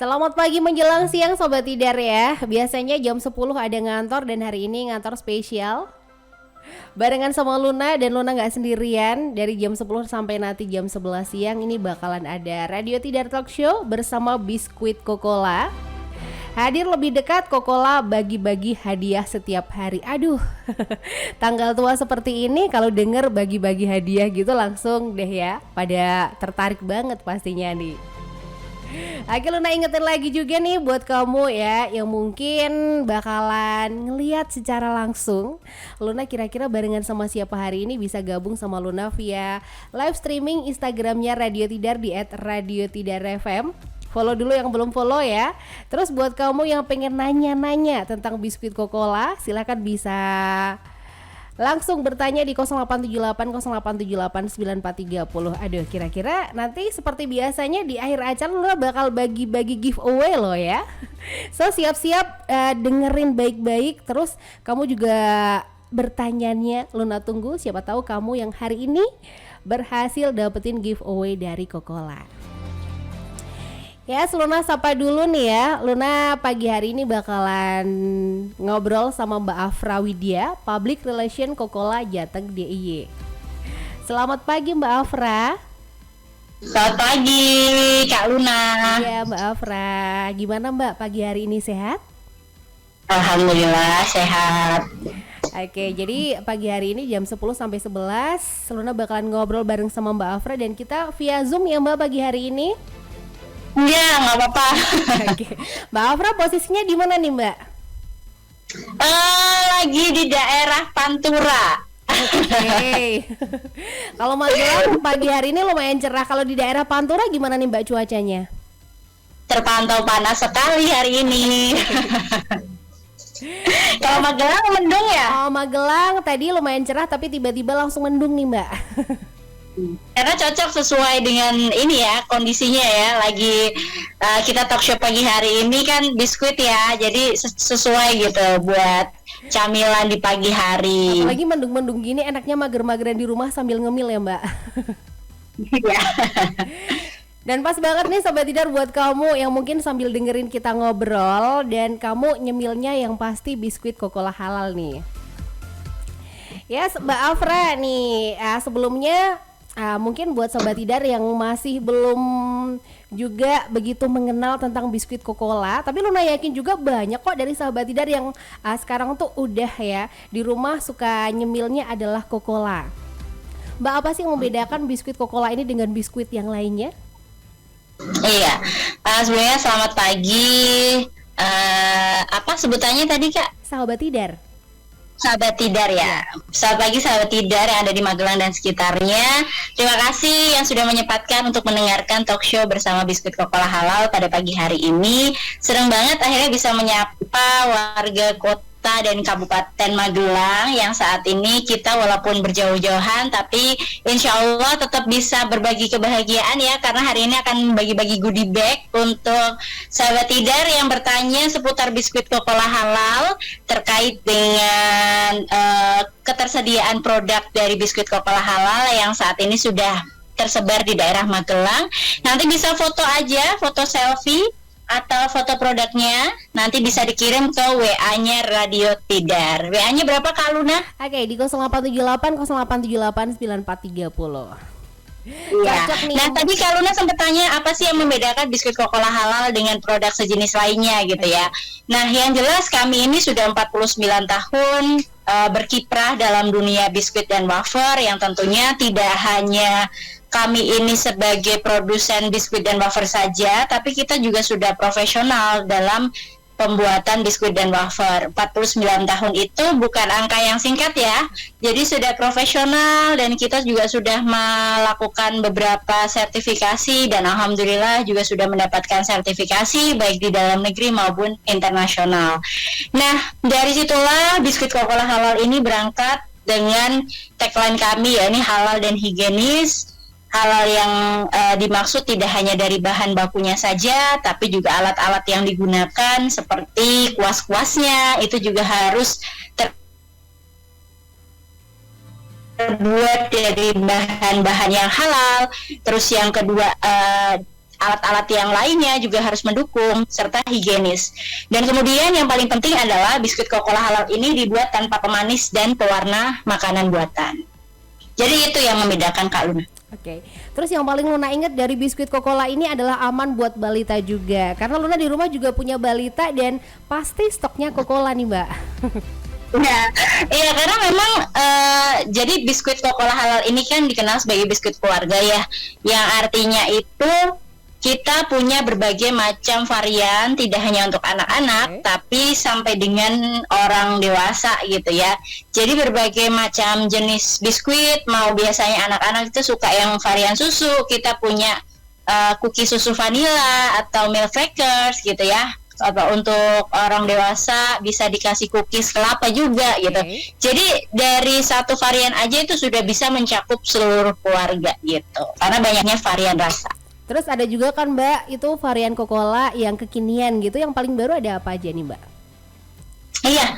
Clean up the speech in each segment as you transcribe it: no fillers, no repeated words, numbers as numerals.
Selamat pagi menjelang siang Sobat Tidar ya. Biasanya jam 10 ada ngantor dan hari ini ngantor spesial. Barengan sama Luna dan Luna gak sendirian. Dari jam 10 sampai nanti jam 11 siang ini bakalan ada Radio Tidar Talk Show bersama Biskuit Kokola. Hadir lebih dekat, Kokola bagi-bagi hadiah setiap hari. Aduh, tanggal tua seperti ini kalau denger bagi-bagi hadiah gitu langsung deh ya, pada tertarik banget pastinya nih. Oke, Luna ingetin lagi juga nih buat kamu ya yang mungkin bakalan ngeliat secara langsung Luna kira-kira barengan sama siapa hari ini, bisa gabung sama Luna via live streaming Instagramnya Radio Tidar di @radiotidarfm. Follow dulu yang belum follow ya. Terus buat kamu yang pengen nanya-nanya tentang Biskuit Kokola, silakan bisa langsung bertanya di 0878 0878 9430. Aduh, kira-kira nanti seperti biasanya di akhir acara Luna bakal bagi-bagi giveaway loh ya. So siap-siap dengerin baik-baik. Terus kamu juga bertanyanya Luna tunggu. Siapa tahu kamu yang hari ini berhasil dapetin giveaway dari Kokola. Ya, Luna sapa dulu nih ya. Luna pagi hari ini bakalan ngobrol sama Mbak Afra Widya, Public Relation Kokola Jateng DIY. Selamat pagi Mbak Afra. Selamat pagi Kak Luna. Ya Mbak Afra, gimana Mbak pagi hari ini, sehat? Alhamdulillah sehat. Oke, jadi pagi hari ini jam 10 sampai 11 Luna bakalan ngobrol bareng sama Mbak Afra dan kita via Zoom ya Mbak pagi hari ini. Iya, nggak apa-apa. Oke. Mbak Afra posisinya di mana nih Mbak? Lagi di daerah Pantura. Oke. Kalau Magelang pagi hari ini lumayan cerah. Kalau di daerah Pantura gimana nih Mbak cuacanya? Terpantau panas sekali hari ini. Kalau Magelang mendung ya? Oh, Magelang tadi lumayan cerah tapi tiba-tiba langsung mendung nih Mbak. Karena cocok sesuai dengan ini ya kondisinya ya. Lagi kita talk show pagi hari ini kan biskuit ya. Jadi sesuai gitu buat camilan di pagi hari. Apalagi mendung-mendung gini enaknya mager-mageran di rumah sambil ngemil ya Mbak. Iya. Dan pas banget nih Sobat Tidar buat kamu yang mungkin sambil dengerin kita ngobrol dan kamu nyemilnya yang pasti biskuit Kokola halal nih. Ya Mbak Afra nih, sebelumnya mungkin buat Sobat Tidar yang masih belum juga begitu mengenal tentang biskuit Kokola, tapi Luna yakin juga banyak kok dari Sobat Tidar yang sekarang tuh udah ya di rumah suka nyemilnya adalah Kokola. Mbak, apa sih yang membedakan biskuit Kokola ini dengan biskuit yang lainnya? Iya, sebenarnya selamat pagi. Apa sebutannya tadi Kak? Sahabat Tidar. Sahabat Tidar ya. Selamat pagi sahabat Tidar yang ada di Magelang dan sekitarnya. Terima kasih yang sudah menyempatkan untuk mendengarkan talk show bersama Biskuit Kokola Halal pada pagi hari ini. Senang banget akhirnya bisa menyapa warga kota dan Kabupaten Magelang yang saat ini kita walaupun berjauh-jauhan tapi insya Allah tetap bisa berbagi kebahagiaan ya, karena hari ini akan bagi-bagi goodie bag untuk sahabat Tidar yang bertanya seputar biskuit Kokola halal terkait dengan ketersediaan produk dari biskuit Kokola halal yang saat ini sudah tersebar di daerah Magelang. Nanti bisa foto aja, foto selfie atau foto produknya nanti bisa dikirim ke WA-nya Radio Tidar. WA-nya berapa Kak Luna? Oke, di 0878 0878 9430. Iya. Nah tadi Kak Luna sempat tanya apa sih yang membedakan biskuit Kokola halal dengan produk sejenis lainnya gitu ya. Nah yang jelas kami ini sudah 49 tahun berkiprah dalam dunia biskuit dan wafer yang tentunya tidak hanya kami ini sebagai produsen biskuit dan wafer saja, tapi kita juga sudah profesional dalam pembuatan biskuit dan wafer. 49 tahun itu bukan angka yang singkat ya. Jadi sudah profesional dan kita juga sudah melakukan beberapa sertifikasi dan alhamdulillah juga sudah mendapatkan sertifikasi baik di dalam negeri maupun internasional. Nah, dari situlah biskuit Kokola halal ini berangkat dengan tagline kami ya, ini halal dan higienis. Halal yang dimaksud tidak hanya dari bahan bakunya saja, tapi juga alat-alat yang digunakan seperti kuas-kuasnya itu juga harus terbuat dari bahan-bahan yang halal. Terus yang kedua alat-alat yang lainnya juga harus mendukung serta higienis. Dan kemudian yang paling penting adalah biskuit Coca-Cola halal ini dibuat tanpa pemanis dan pewarna makanan buatan. Jadi itu yang membedakan Kak Luna. Oke. Terus yang paling Luna ingat dari biskuit Coca-Cola ini adalah aman buat balita juga. Karena Luna di rumah juga punya balita dan pasti stoknya Coca-Cola nih, Mbak. Iya karena memang jadi biskuit Coca-Cola halal ini kan dikenal sebagai biskuit keluarga ya, yang artinya itu kita punya berbagai macam varian, tidak hanya untuk anak-anak, tapi sampai dengan orang dewasa gitu ya. Jadi berbagai macam jenis biskuit, mau biasanya anak-anak itu suka yang varian susu, kita punya cookie susu vanilla atau milk crackers gitu ya. Atau untuk orang dewasa bisa dikasih cookies kelapa juga gitu. Jadi dari satu varian aja itu sudah bisa mencakup seluruh keluarga gitu. Karena banyaknya varian rasa. Terus ada juga kan Mbak, itu varian Coca-Cola yang kekinian gitu, yang paling baru ada apa aja nih Mbak? Iya,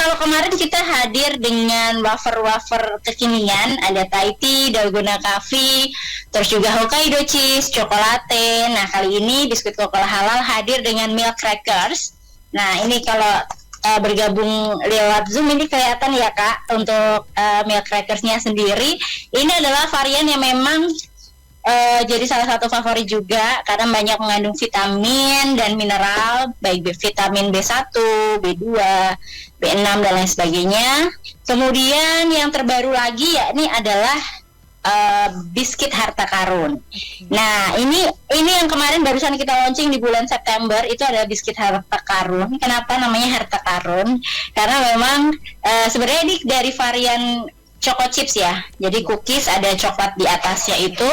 kalau kemarin kita hadir dengan wafer-wafer kekinian, ada Thai tea, Dalgona coffee, terus juga Hokkaido cheese, Chocolate. Nah kali ini biskuit Coca-Cola halal hadir dengan milk crackers. Nah ini kalau bergabung lewat Zoom ini kelihatan ya Kak, untuk milk crackersnya sendiri, ini adalah varian yang memang jadi salah satu favorit juga karena banyak mengandung vitamin dan mineral, baik vitamin B1, B2, B6 dan lain sebagainya. Kemudian yang terbaru lagi yakni adalah biskuit harta karun. Nah, ini yang kemarin barusan kita launching di bulan September, itu adalah biskuit harta karun. Kenapa namanya harta karun? Karena memang sebenarnya ini dari varian Choco chips ya, jadi cookies ada coklat di atasnya itu.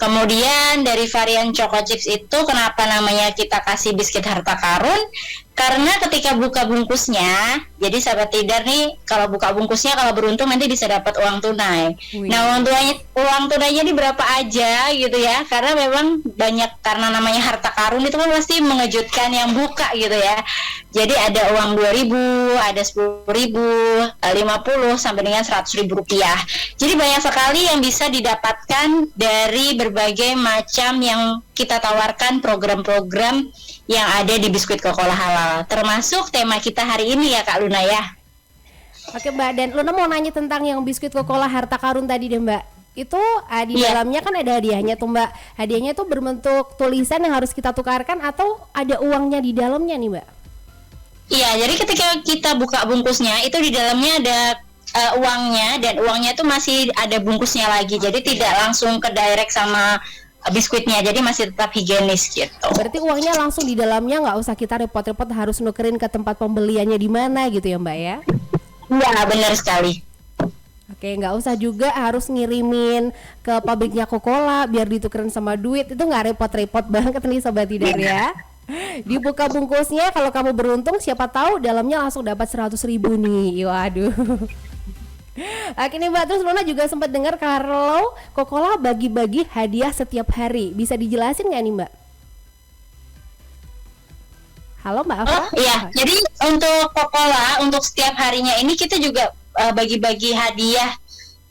Kemudian dari varian Choco chips itu kenapa namanya kita kasih biskuit harta karun? Karena ketika buka bungkusnya, jadi sahabat tidar nih, kalau buka bungkusnya kalau beruntung nanti bisa dapat uang tunai. Nah uang tunainya ini berapa aja gitu ya? Karena memang banyak, karena namanya harta karun itu kan pasti mengejutkan yang buka gitu ya. Jadi ada uang 2.000, ada 10.000, 50 sampai dengan 100.000 rupiah. Jadi banyak sekali yang bisa didapatkan dari berbagai macam yang kita tawarkan program-program yang ada di biskuit Coca-Cola halal, termasuk tema kita hari ini ya Kak Luna ya. Oke Mbak, dan Luna mau nanya tentang yang biskuit Coca-Cola harta karun tadi deh Mbak. Itu di dalamnya kan ada hadiahnya tuh Mbak. Hadiahnya tuh berbentuk tulisan yang harus kita tukarkan atau ada uangnya di dalamnya nih Mbak? Iya, jadi ketika kita buka bungkusnya itu di dalamnya ada uangnya, dan uangnya itu masih ada bungkusnya lagi. Jadi tidak langsung ke direct sama biskuitnya, jadi masih tetap higienis gitu. Berarti uangnya langsung di dalamnya, nggak usah kita repot-repot harus nukerin ke tempat pembeliannya di mana gitu ya Mbak ya? Iya benar sekali. Oke, nggak usah juga harus ngirimin ke pabriknya Coca-Cola biar ditukerin sama duit, itu nggak repot-repot banget nih Sobat Tidar ya. Dibuka bungkusnya, kalau kamu beruntung siapa tahu dalamnya langsung dapat 100.000 nih. Waduh. Oke nih Mbak, terus Luna juga sempat dengar kalau Coca-Cola bagi-bagi hadiah setiap hari. Bisa dijelasin nggak nih Mbak? Halo Mbak Afa? Oh iya, jadi untuk Coca-Cola untuk setiap harinya ini kita juga bagi-bagi hadiah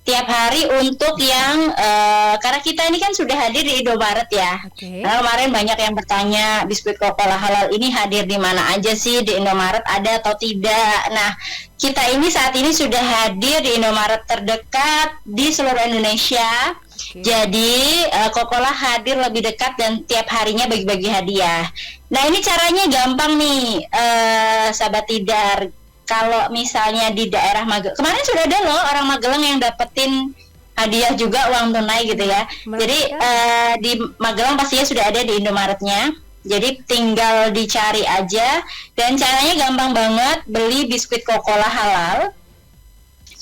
tiap hari untuk yang karena kita ini kan sudah hadir di Indomaret ya. Karena kemarin banyak yang bertanya biskuit Coca-Cola halal ini hadir di mana aja sih, di Indomaret ada atau tidak. Nah, kita ini saat ini sudah hadir di Indomaret terdekat di seluruh Indonesia. Jadi Coca-Cola hadir lebih dekat dan tiap harinya bagi-bagi hadiah. Nah, ini caranya gampang nih sahabat Tidar. Kalau misalnya di daerah Magelang, kemarin sudah ada loh orang Magelang yang dapetin hadiah juga uang tunai gitu ya. Jadi di Magelang pastinya sudah ada di Indomaretnya. Jadi tinggal dicari aja, dan caranya gampang banget. Beli biskuit Coca-Cola halal.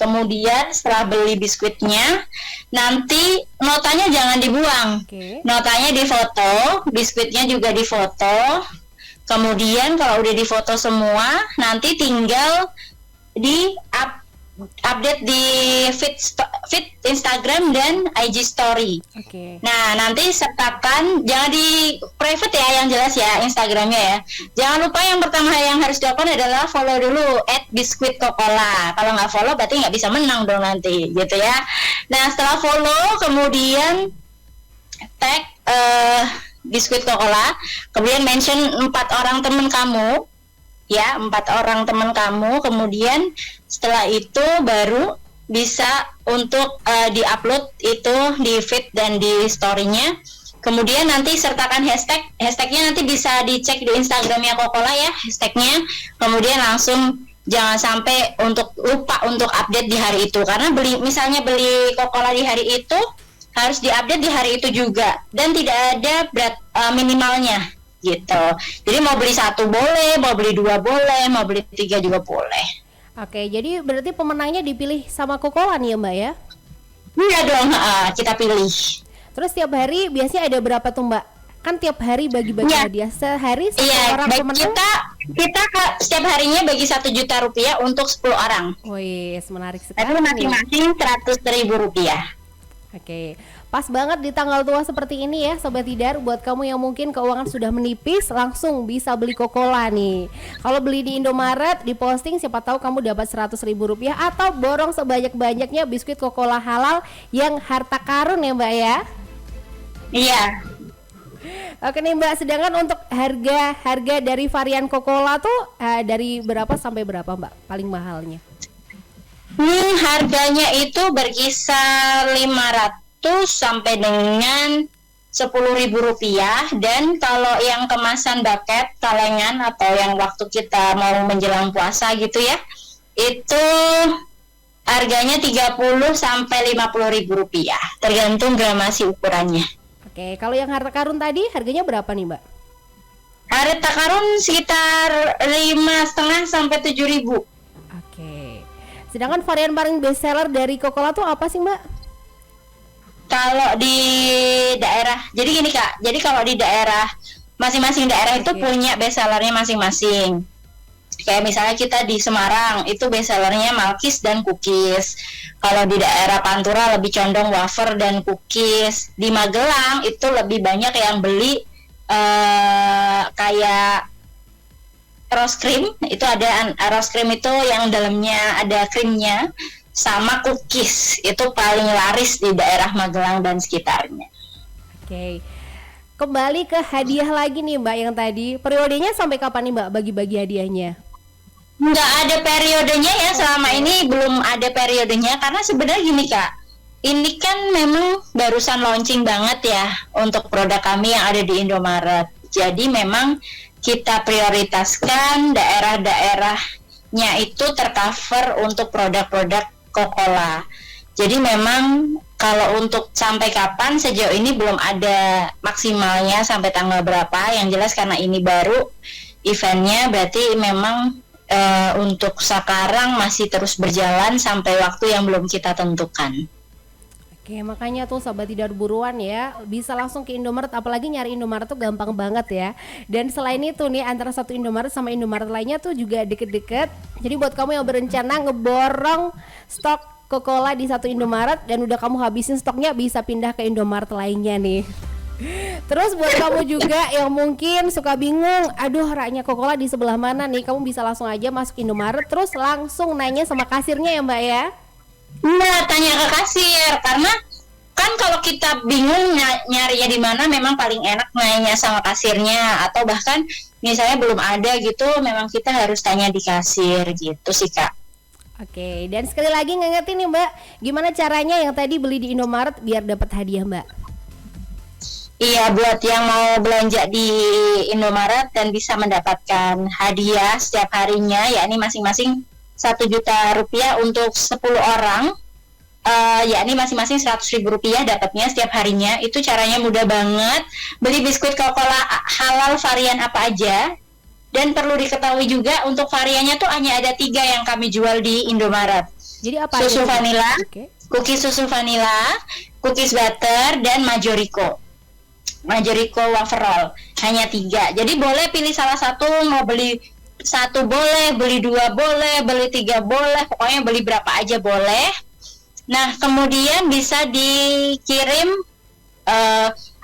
Kemudian setelah beli biskuitnya, nanti notanya jangan dibuang. Notanya difoto, biskuitnya juga difoto. Kemudian kalau udah difoto semua, nanti tinggal di update di feed Instagram dan IG Story. Nah, nanti sertakan, jangan di private ya, yang jelas ya Instagramnya ya. Jangan lupa yang pertama yang harus dilakukan adalah follow dulu @biskuitcocola. Kalau nggak follow berarti nggak bisa menang dong nanti, gitu ya. Nah, setelah follow kemudian tag biskuit Coca-Cola, kemudian mention 4 orang teman kamu, ya 4 orang teman kamu, kemudian setelah itu baru bisa untuk di-upload itu di feed dan di story-nya. Kemudian nanti sertakan hashtagnya nanti bisa dicek di Instagramnya Coca-Cola ya, hashtagnya. Kemudian langsung jangan sampai lupa untuk update di hari itu, karena misalnya beli Coca-Cola di hari itu harus diupdate di hari itu juga, dan tidak ada minimalnya gitu. Jadi mau beli 1 boleh, mau beli 2 boleh, mau beli 3 juga boleh. Oke, jadi berarti pemenangnya dipilih sama Coca-Cola nih ya Mbak ya? Iya dong, kita pilih. Terus tiap hari biasanya ada berapa tuh Mbak? Kan tiap hari bagi-bagi hadiah, sehari orang pemenang? Kita setiap harinya bagi 1 juta rupiah untuk 10 orang. Wih, menarik sekali. Tapi masing-masing 100.000 rupiah. Oke, pas banget di tanggal tua seperti ini ya Sobat Tidar. Buat kamu yang mungkin keuangan sudah menipis, langsung bisa beli Coca-Cola nih. Kalau beli di Indomaret, di posting siapa tahu kamu dapat 100.000 rupiah, atau borong sebanyak-banyaknya biskuit Coca-Cola halal yang harta karun ya Mbak ya. Iya. Oke nih Mbak, sedangkan untuk harga dari varian Coca-Cola tuh dari berapa sampai berapa Mbak paling mahalnya? Harganya itu berkisar 500 sampai dengan 10.000 rupiah. Dan kalau yang kemasan bucket, kalengan, atau yang waktu kita mau menjelang puasa gitu ya, itu harganya 30 sampai 50.000 rupiah, tergantung gramasi ukurannya. Oke, kalau yang harta karun tadi harganya berapa nih Mbak? Harta karun sekitar 5,5 sampai 7.000. Oke. Sedangkan varian paling best seller dari Coca-Cola tuh apa sih Mbak? Kalau di daerah, jadi gini Kak, jadi kalau di daerah, masing-masing daerah itu punya best sellernya masing-masing. Kayak misalnya kita di Semarang, itu best sellernya Malkis dan cookies. Kalau di daerah Pantura lebih condong wafer dan cookies. Di Magelang itu lebih banyak yang beli kayak rose cream. Itu ada rose cream itu yang dalamnya ada krimnya, sama cookies. Itu paling laris di daerah Magelang dan sekitarnya. Oke. Kembali ke hadiah lagi nih Mbak yang tadi. Periodenya sampai kapan nih Mbak bagi-bagi hadiahnya? Nggak ada periodenya ya, selama ini belum ada periodenya, karena sebenarnya gini Kak, ini kan memang barusan launching banget ya untuk produk kami yang ada di Indomaret. Jadi memang kita prioritaskan daerah-daerahnya itu tercover untuk produk-produk Coca-Cola. Jadi memang kalau untuk sampai kapan, sejauh ini belum ada maksimalnya sampai tanggal berapa. Yang jelas karena ini baru eventnya, berarti memang untuk sekarang masih terus berjalan sampai waktu yang belum kita tentukan. Oke, makanya tuh Sobat Tidar buruan ya, bisa langsung ke Indomaret, apalagi nyari Indomaret tuh gampang banget ya. Dan selain itu nih, antara satu Indomaret sama Indomaret lainnya tuh juga deket-deket. Jadi buat kamu yang berencana ngeborong stok Coca-Cola di satu Indomaret dan udah kamu habisin stoknya, bisa pindah ke Indomaret lainnya nih. Terus buat kamu juga yang mungkin suka bingung, aduh raknya Coca-Cola di sebelah mana nih, kamu bisa langsung aja masuk Indomaret, terus langsung nanya sama kasirnya ya Mbak ya. Nah, tanya ke kasir, karena kan kalau kita bingung nyarinya di mana, memang paling enak nanya sama kasirnya, atau bahkan misalnya belum ada gitu, memang kita harus tanya di kasir gitu sih Kak. Oke, dan sekali lagi ngingetin nih Mbak, gimana caranya yang tadi beli di Indomaret biar dapat hadiah Mbak? Iya, buat yang mau belanja di Indomaret dan bisa mendapatkan hadiah setiap harinya, yakni masing-masing 1 juta rupiah untuk 10 orang, yakni masing-masing 100.000 rupiah dapatnya setiap harinya. Itu caranya mudah banget. Beli biskuit Coca-Cola halal varian apa aja. Dan perlu diketahui juga untuk variannya tuh hanya ada 3 yang kami jual di Indomaret. Jadi apa? Susu vanila, cookies susu vanila, cookies butter, dan Majorico wafer roll. Hanya 3. Jadi boleh pilih salah satu, mau beli 1 boleh, beli 2 boleh, beli 3 boleh, pokoknya beli berapa aja boleh. Nah, kemudian bisa dikirim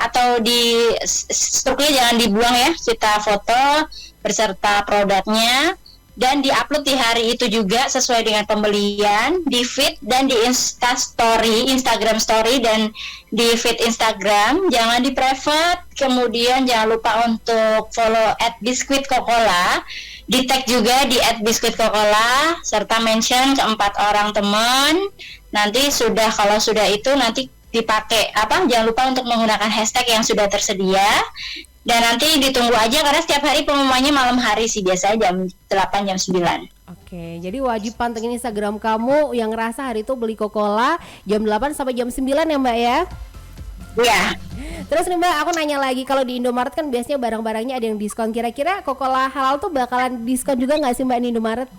atau di struknya jangan dibuang ya, kita foto berserta produknya. dan diupload di hari itu juga sesuai dengan pembelian, di feed dan di Instagram story dan di feed Instagram. Jangan di private. Kemudian jangan lupa untuk follow @biskuitkokola, di tag juga di @biskuitkokola serta mention ke 4 orang teman. Nanti kalau sudah itu nanti dipakai jangan lupa untuk menggunakan hashtag yang sudah tersedia. Dan nanti ditunggu aja karena setiap hari pengumumannya malam hari sih, biasanya jam 8 jam 9. Oke, jadi wajib pantengin Instagram kamu yang ngerasa hari itu beli Coca-Cola jam 8 sampai jam 9 ya Mbak ya? Iya. Terus nih Mbak, aku nanya lagi, kalau di Indomaret kan biasanya barang-barangnya ada yang diskon. Kira-kira Coca-Cola halal tuh bakalan diskon juga nggak sih Mbak di Indomaret?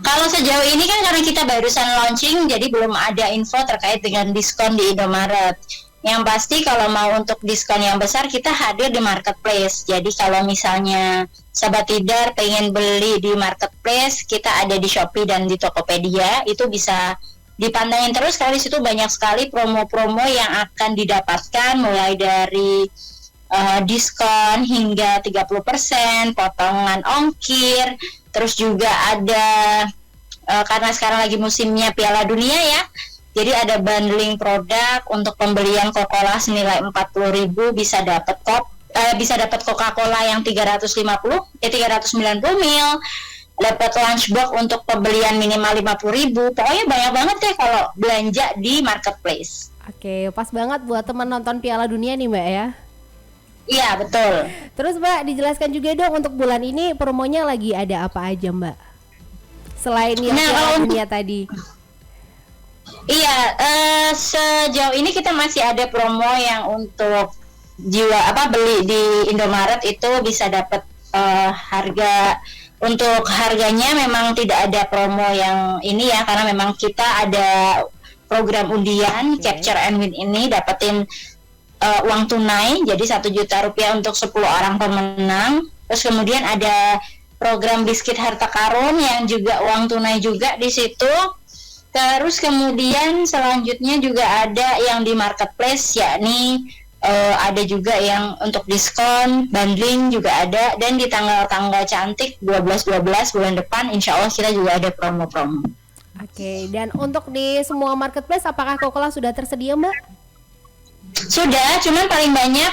Kalau sejauh ini kan karena kita barusan launching, jadi belum ada info terkait dengan diskon di Indomaret. Yang pasti kalau mau untuk diskon yang besar kita hadir di marketplace. Jadi kalau misalnya Sahabat Tidar pengen beli di marketplace, kita ada di Shopee dan di Tokopedia, itu bisa dipantengin terus karena di situ banyak sekali promo-promo yang akan didapatkan, mulai dari diskon hingga 30%, potongan ongkir, terus juga ada karena sekarang lagi musimnya Piala Dunia ya. Jadi ada bundling produk untuk pembelian Coca-Cola senilai 40.000 bisa dapat Coca-Cola yang 390 ml, dapat lunchbox untuk pembelian minimal 50.000. Pokoknya banyak banget deh kalau belanja di marketplace. Oke, pas banget buat teman nonton Piala Dunia nih Mbak ya. Iya, betul. Terus Mbak, dijelaskan juga dong untuk bulan ini promonya lagi ada apa aja Mbak? Selain yang Piala Dunia tadi. Iya, sejauh ini kita masih ada promo yang untuk beli di Indomaret itu bisa dapat harganya memang tidak ada promo yang ini ya, karena memang kita ada program undian Capture and Win ini dapetin uang tunai, jadi 1 juta rupiah untuk 10 orang pemenang. Terus kemudian ada program biskuit harta karun yang juga uang tunai juga di situ. Terus kemudian selanjutnya juga ada yang di marketplace, yakni ada juga yang untuk diskon, bundling juga ada, dan di tanggal-tanggal cantik 12-12 bulan depan insya Allah kita juga ada promo-promo. Oke, dan untuk di semua marketplace apakah Coca-Cola sudah tersedia Mbak? Sudah, cuman paling banyak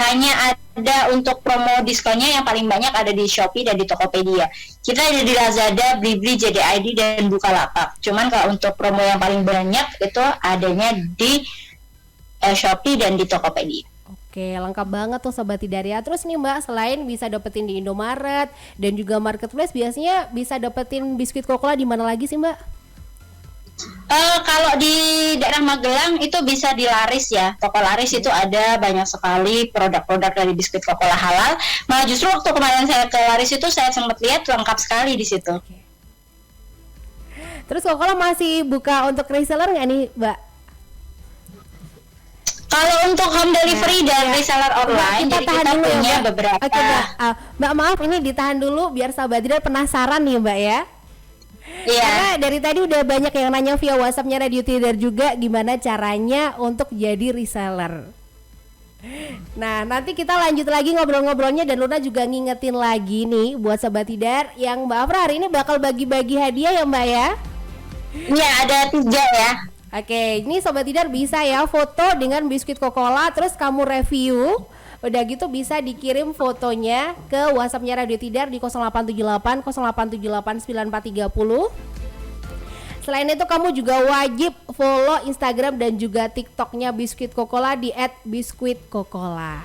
hanya ada untuk promo diskonnya yang paling banyak ada di Shopee dan di Tokopedia. Kita ada di Lazada, Blibli, JDID, dan Bukalapak. Cuman kalau untuk promo yang paling banyak itu adanya di Shopee dan di Tokopedia. Oke, lengkap banget tuh Sobat Tidar ya. Terus nih Mbak, selain bisa dapetin di Indomaret dan juga marketplace, biasanya bisa dapetin biskuit Coca-Cola di mana lagi sih Mbak? Kalau di daerah Magelang itu bisa di Laris ya, toko Laris itu ada banyak sekali produk-produk dari biskuit Coca-Cola halal. Malah justru waktu kemarin saya ke Laris itu saya sempat lihat lengkap sekali di situ. Oke. Terus Coca-Cola masih buka untuk reseller nggak nih Mbak? Kalau untuk home delivery dan reseller online, jadi kita punya beberapa. Oke, Mbak, maaf ini ditahan dulu biar Sahabat Tidar penasaran nih Mbak ya. Iya. Karena dari tadi udah banyak yang nanya via WhatsApp-nya Radio Tidar juga gimana caranya untuk jadi reseller. Nah, nanti kita lanjut lagi ngobrol-ngobrolnya dan Luna juga ngingetin lagi nih buat Sahabat Tidar yang Mbak Afra hari ini bakal bagi-bagi hadiah ya Mbak ya. Iya, ada 3 ya. Oke, ini Sobat Tidar bisa ya foto dengan biskuit Coca-Cola terus kamu review. Udah gitu bisa dikirim fotonya ke WhatsApp-nya Radio Tidar di 0878 0878 9430. Selain itu kamu juga wajib follow Instagram dan juga TikTok-nya Biskuit Coca-Cola di @biskuitcocola.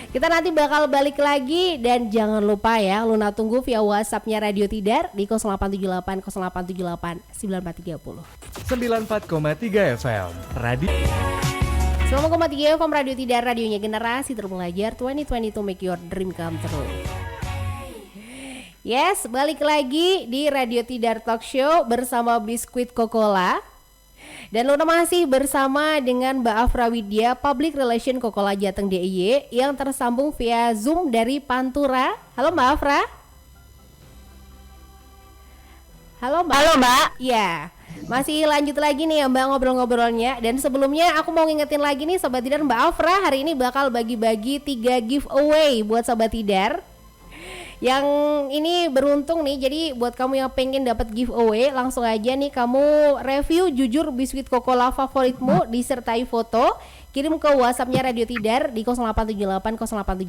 Kita nanti bakal balik lagi dan jangan lupa ya Luna tunggu via WhatsApp-nya Radio Tidar di 0878 0878 9430. 94,3 FM Radio 9,3 FM Radio Tidar, radionya generasi terpelajar 2022 make your dream come true. Yes, balik lagi di Radio Tidar Talk Show bersama Biskuit Coca-Cola. Dan Luna masih bersama dengan Mbak Afra Widya, Public Relation Coca-Cola Jateng DIY yang tersambung via Zoom dari Pantura. Halo Mbak Afra. Halo Mbak. Halo Mbak. Ya. Masih lanjut lagi nih ya Mbak ngobrol-ngobrolnya. Dan sebelumnya aku mau ngingetin lagi nih Sobat Tidar, Mbak Afra hari ini bakal bagi-bagi 3 giveaway buat Sobat Tidar. Yang ini beruntung nih, jadi buat kamu yang pengen dapat giveaway, langsung aja nih kamu review jujur biskuit Cocola favoritmu disertai foto, kirim ke WhatsAppnya Radio Tidar di 0878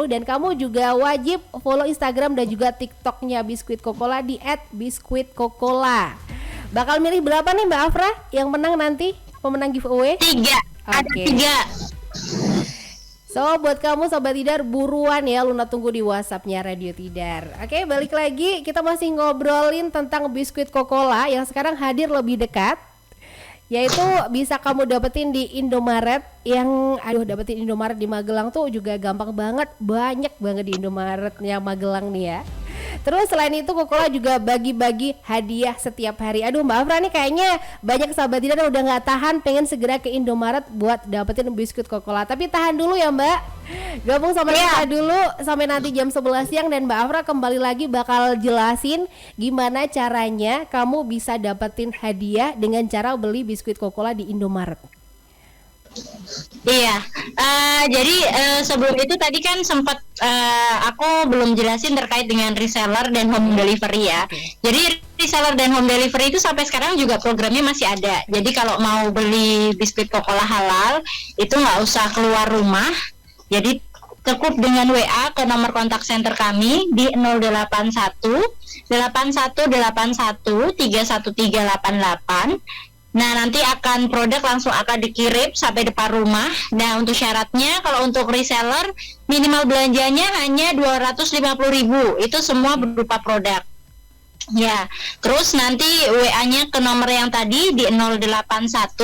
dan kamu juga wajib follow Instagram dan juga TikToknya Biskuit Cocola di @biskuitcocola. Bakal milih berapa nih Mbak Afra yang menang nanti, pemenang giveaway? 3, ada 3. So buat kamu Sobat Tidar buruan ya, Luna tunggu di WhatsAppnya Radio Tidar. Oke, balik lagi, kita masih ngobrolin tentang biskuit Cocola yang sekarang hadir lebih dekat, yaitu bisa kamu dapetin di Indomaret. Yang dapetin Indomaret di Magelang tuh juga gampang banget, banyak banget di Indomaretnya Magelang nih ya. Terus selain itu Cocola juga bagi-bagi hadiah setiap hari. Aduh Mbak Afra nih kayaknya banyak sahabat Tidar udah gak tahan, pengen segera ke Indomaret buat dapetin biskuit Cocola. Tapi tahan dulu ya Mbak, gabung sama kita dulu sampai nanti jam 11 siang. Dan Mbak Afra kembali lagi bakal jelasin gimana caranya kamu bisa dapetin hadiah dengan cara beli biskuit Cocola di Indomaret. Iya, jadi sebelum itu tadi kan sempat aku belum jelasin terkait dengan reseller dan home delivery ya. Jadi reseller dan home delivery itu sampai sekarang juga programnya masih ada. Jadi kalau mau beli biskuit Cocola halal itu nggak usah keluar rumah. Jadi cukup dengan WA ke nomor kontak center kami di 081 8181 31388. Nah nanti produk langsung akan dikirim sampai depan rumah. Nah untuk syaratnya kalau untuk reseller minimal belanjanya hanya 250.000, itu semua berupa produk. Ya, terus nanti WA-nya ke nomor yang tadi di 081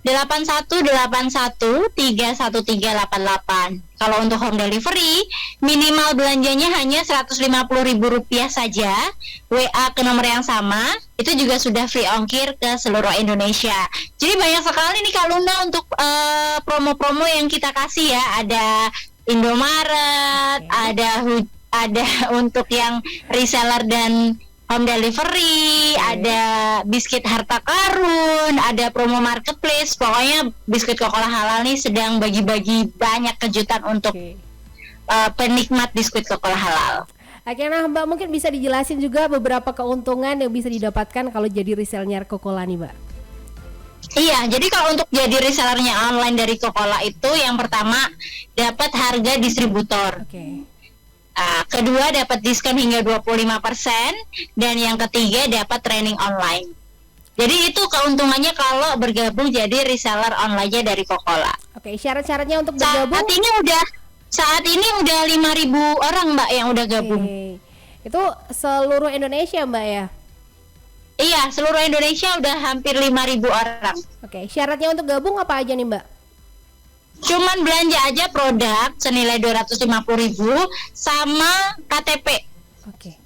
8181 31388. Kalau untuk home delivery minimal belanjanya hanya Rp150.000 saja. WA ke nomor yang sama itu juga sudah free ongkir ke seluruh Indonesia. Jadi banyak sekali nih Kak Luna untuk promo-promo yang kita kasih ya. Ada Indomaret, ada untuk yang reseller dan home delivery, ada biskuit harta karun, ada promo marketplace. Pokoknya biskuit Cocola halal nih sedang bagi-bagi banyak kejutan untuk penikmat biskuit Cocola halal. Oke, nah Mbak mungkin bisa dijelasin juga beberapa keuntungan yang bisa didapatkan kalau jadi resellernya Cocola nih Mbak. Iya, jadi kalau untuk jadi resellernya online dari Cocola itu yang pertama dapat harga distributor. Kedua dapat diskon hingga 25%, dan yang ketiga dapat training online. Jadi itu keuntungannya kalau bergabung jadi reseller online-nya dari Cocola. Oke, syarat-syaratnya untuk bergabung? Saat ini udah 5.000 orang Mbak yang udah gabung. Itu seluruh Indonesia Mbak ya? Iya, seluruh Indonesia udah hampir 5.000 orang. Oke, syaratnya untuk gabung apa aja nih Mbak? Cuman belanja aja produk senilai 250.000 sama KTP. Oke.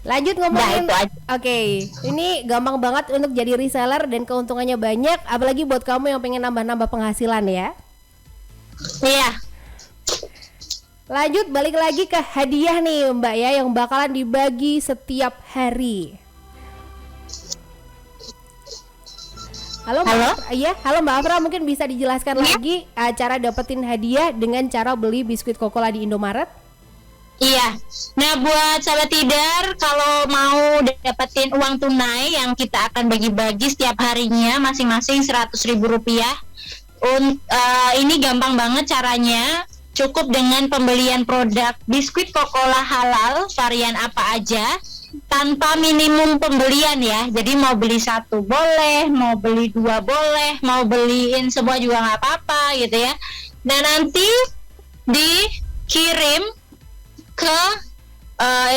Lanjut ngomongin. Oke, ini gampang banget untuk jadi reseller dan keuntungannya banyak, apalagi buat kamu yang pengen nambah-nambah penghasilan ya. Iya. Lanjut balik lagi ke hadiah nih Mbak ya, yang bakalan dibagi setiap hari. Halo Mbak. Iya, halo Mbak Afra, mungkin bisa dijelaskan lagi cara dapetin hadiah dengan cara beli biskuit Cocola di Indomaret? Iya. Nah, buat sahabat Tidar, kalau mau dapetin uang tunai yang kita akan bagi-bagi setiap harinya masing-masing Rp100.000. Ini gampang banget caranya. Cukup dengan pembelian produk biskuit Cocola halal varian apa aja, tanpa minimum pembelian ya. Jadi mau beli 1 boleh, mau beli 2 boleh, mau beliin semua juga nggak apa-apa gitu ya. Nah nanti dikirim ke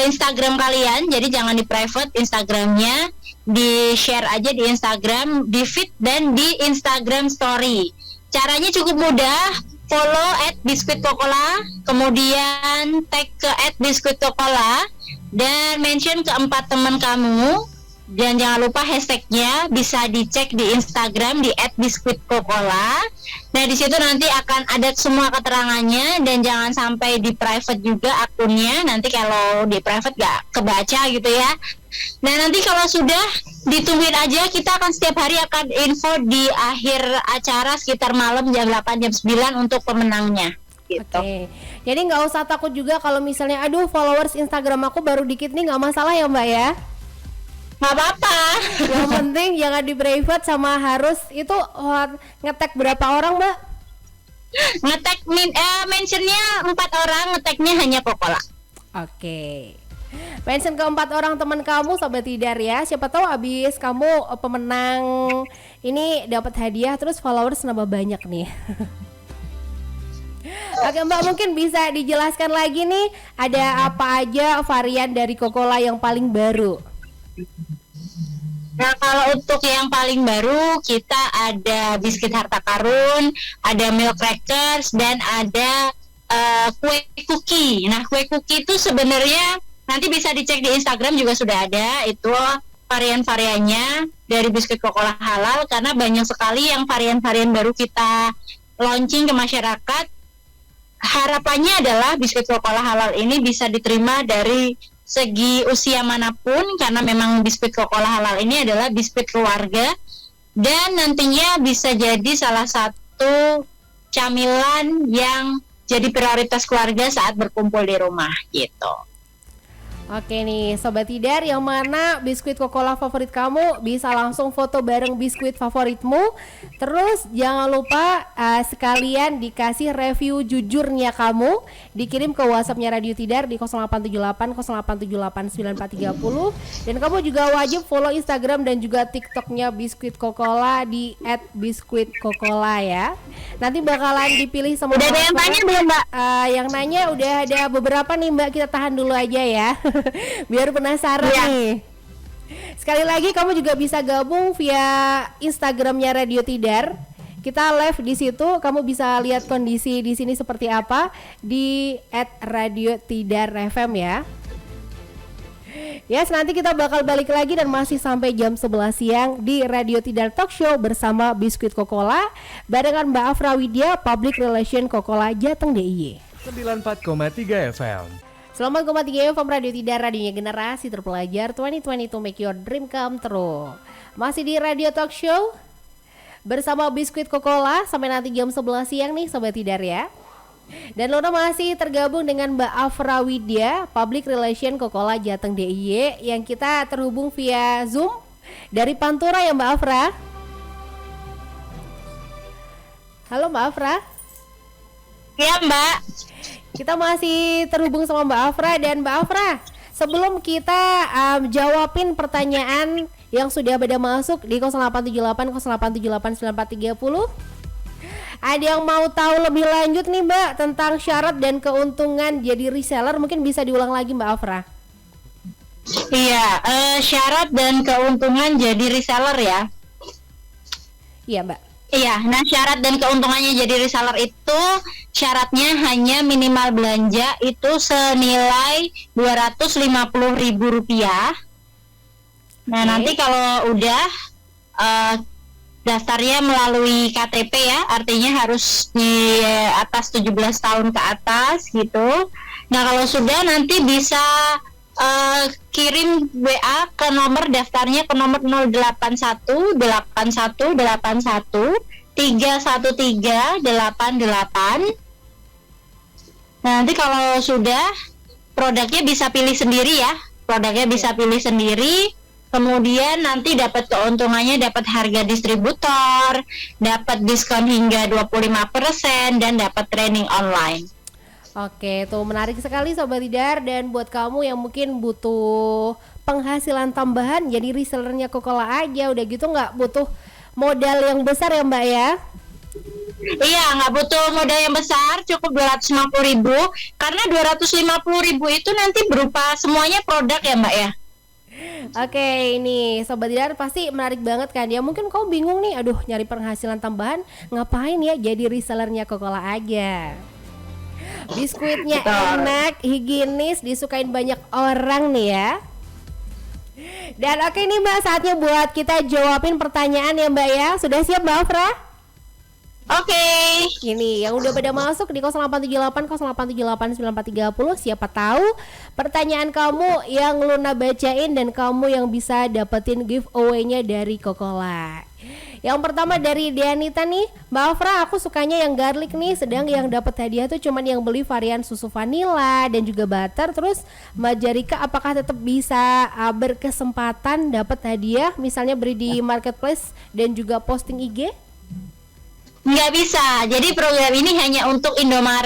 Instagram kalian. Jadi jangan di private Instagramnya, di share aja di Instagram, di feed dan di Instagram story. Caranya cukup mudah. Follow @biskuitcocola, kemudian tag ke @biskuitcocola dan mention ke 4 teman kamu, dan jangan lupa hashtagnya bisa dicek di Instagram di @biskuitcocola. Nah di situ nanti akan ada semua keterangannya, dan jangan sampai di private juga akunnya, nanti kalau di private gak kebaca gitu ya. Nah nanti kalau sudah ditungguin aja, kita akan setiap hari akan info di akhir acara sekitar malam jam 8 jam 9 untuk pemenangnya. gitu. Oke. Jadi nggak usah takut juga kalau misalnya aduh followers Instagram aku baru dikit nih, nggak masalah ya Mbak ya. Nggak apa-apa. Yang penting jangan di private sama harus itu nge-tag berapa orang Mbak? Mentionnya 4 orang, nge-tagnya hanya Kokola. Oke. Mention ke 4 orang teman kamu Sobat Tidar ya. Siapa tahu abis kamu pemenang ini dapat hadiah terus followers nambah banyak nih. Oke Mbak, mungkin bisa dijelaskan lagi nih ada apa aja varian dari Kokola yang paling baru? Nah, kalau untuk yang paling baru kita ada biskuit harta karun, ada milk crackers, dan ada kue cookie. Nah, kue cookie itu sebenarnya nanti bisa dicek di Instagram juga sudah ada itu varian-variannya dari biskuit Kokola halal, karena banyak sekali yang varian-varian baru kita launching ke masyarakat. Harapannya adalah biskuit Kokola halal ini bisa diterima dari segi usia manapun, karena memang biskuit Kokola halal ini adalah biskuit keluarga dan nantinya bisa jadi salah satu camilan yang jadi prioritas keluarga saat berkumpul di rumah gitu. Oke nih Sobat Tidar, yang mana biskuit Kokola favorit kamu bisa langsung foto bareng biskuit favoritmu. Terus jangan lupa sekalian dikasih review jujurnya kamu, dikirim ke WhatsAppnya Radio Tidar di 0878 0878 9430. Dan kamu juga wajib follow Instagram dan juga TikToknya biskuit Kokola di @biskuitkokola ya. Nanti bakalan dipilih sama udah ada yang tanya belum Mbak? Yang nanya udah ada beberapa nih Mbak, kita tahan dulu aja ya. Biar penasaran nih. Sekali lagi kamu juga bisa gabung via Instagramnya Radio Tidar. Kita live di situ, kamu bisa lihat kondisi di sini seperti apa di @radiotidar_fm ya. Yes, nanti kita bakal balik lagi dan masih sampai jam 11 siang di Radio Tidar Talk Show bersama Biskuit Kokola barengan Mbak Afra Widya, Public Relation Kokola Jateng DIY. 94,3 FM. Selamat 3 FM Radio Tidar, radionya generasi terpelajar 2020 to make your dream come true. Masih di Radio Talk Show bersama Biskuit Kokola sampai nanti jam 11 siang nih Sobat Tidar ya. Dan Luna masih tergabung dengan Mbak Afra Widya, Public Relation Kokola Jateng DIY, yang kita terhubung via Zoom dari Pantura ya Mbak Afra. Halo Mbak Afra. Iya Mbak. Kita masih terhubung sama Mbak Afra. Dan Mbak Afra, sebelum kita jawabin pertanyaan yang sudah pada masuk di 0878 0878 9430, ada yang mau tahu lebih lanjut nih Mbak tentang syarat dan keuntungan jadi reseller, mungkin bisa diulang lagi Mbak Afra. Iya, syarat dan keuntungan jadi reseller ya. Iya Mbak. Iya, nah syarat dan keuntungannya jadi reseller itu syaratnya hanya minimal belanja itu senilai Rp250.000. Nah nanti kalau udah daftarnya melalui KTP ya, artinya harus di atas 17 tahun ke atas gitu. Nah kalau sudah nanti bisa kirim WA ke nomor daftarnya ke nomor 081 81 81 313 88. Nah, nanti kalau sudah produknya bisa pilih sendiri ya. Produknya bisa pilih sendiri. Kemudian nanti dapat keuntungannya, dapat harga distributor, dapat diskon hingga 25% dan dapat training online. Oke, tuh menarik sekali Sobat Tidar. Dan buat kamu yang mungkin butuh penghasilan tambahan, jadi resellernya Kokola aja, udah gitu nggak butuh modal yang besar ya Mbak ya? Iya, nggak butuh modal yang besar, cukup 250.000. Karena 250.000 itu nanti berupa semuanya produk ya Mbak ya. Oke, ini Sobat Tidar pasti menarik banget kan ya. Mungkin kau bingung nih, aduh nyari penghasilan tambahan ngapain ya, jadi resellernya Kokola aja. Biskuitnya enak, higienis, disukain banyak orang nih ya. Dan oke nih Mbak, saatnya buat kita jawabin pertanyaan ya Mbak ya. Sudah siap Mbak Afra? Oke. Ini yang udah pada masuk di 0878 0878 9430. Siapa tahu pertanyaan kamu yang Luna bacain dan kamu yang bisa dapetin giveaway-nya dari Kokola. Yang pertama dari Dianita nih, Mbak Afra, aku sukanya yang garlic nih, sedang yang dapat hadiah tuh cuman yang beli varian susu vanilla dan juga butter. Terus Mbak Jarika, apakah tetap bisa berkesempatan dapat hadiah, misalnya beli di marketplace dan juga posting IG? Nggak bisa. Jadi program ini hanya untuk Indomaret.